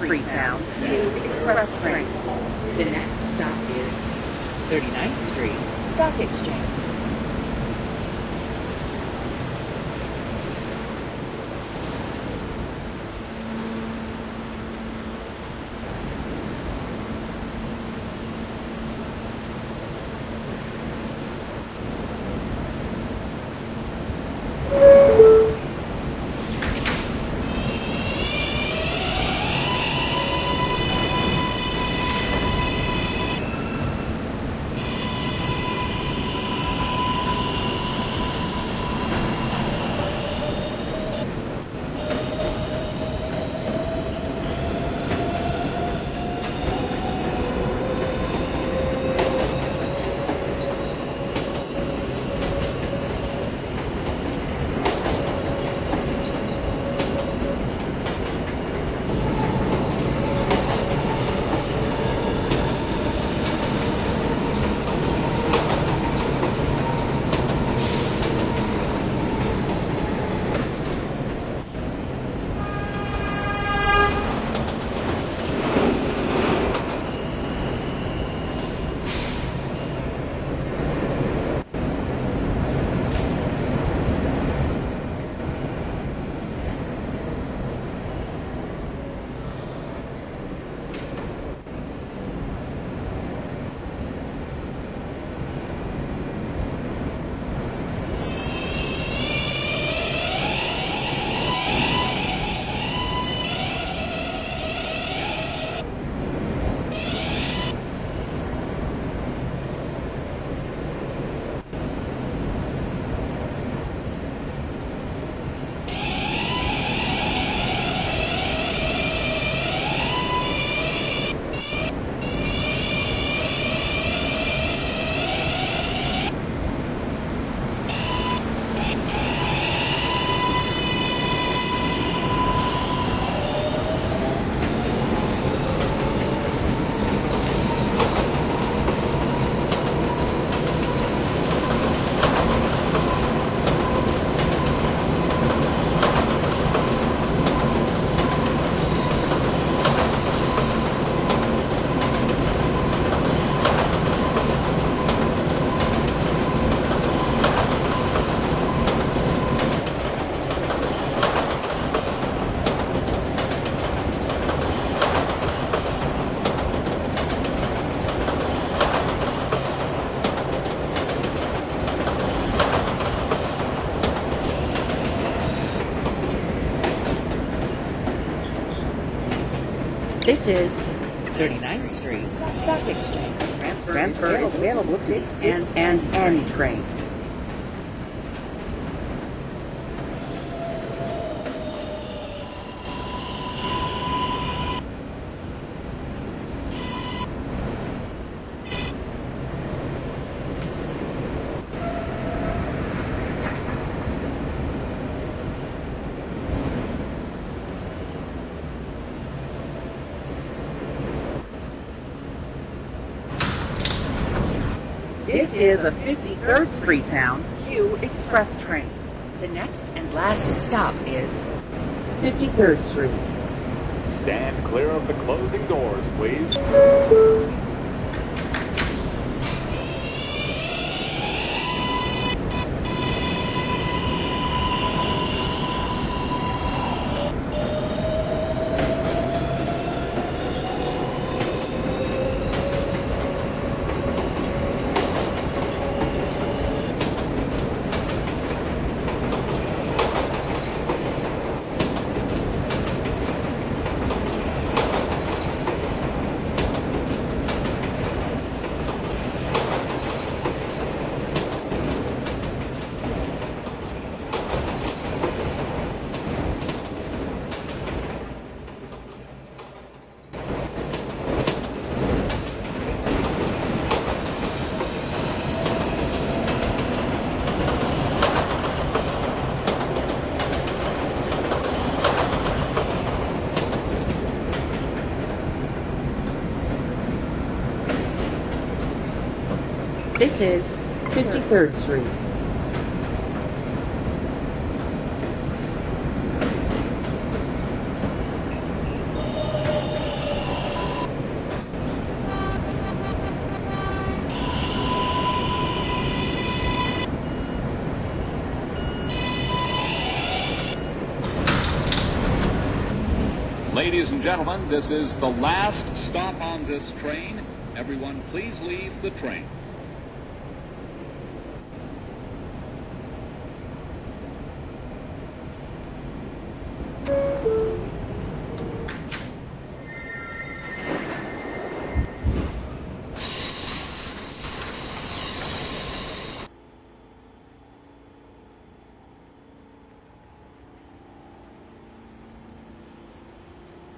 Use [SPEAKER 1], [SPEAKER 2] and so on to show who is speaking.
[SPEAKER 1] Street bound Cube Express train.
[SPEAKER 2] The next stop is 39th Street Stock Exchange. This is 39th Street Stock Exchange.
[SPEAKER 1] Transfer is available to 6 and N trains. This is a 53rd Street bound Q Express train.
[SPEAKER 2] The next and last stop is
[SPEAKER 1] 53rd Street.
[SPEAKER 3] Stand clear of the closing doors, please.
[SPEAKER 2] This is
[SPEAKER 1] 53rd Street.
[SPEAKER 4] Ladies and gentlemen, this is the last stop on this train. Everyone, please leave the train.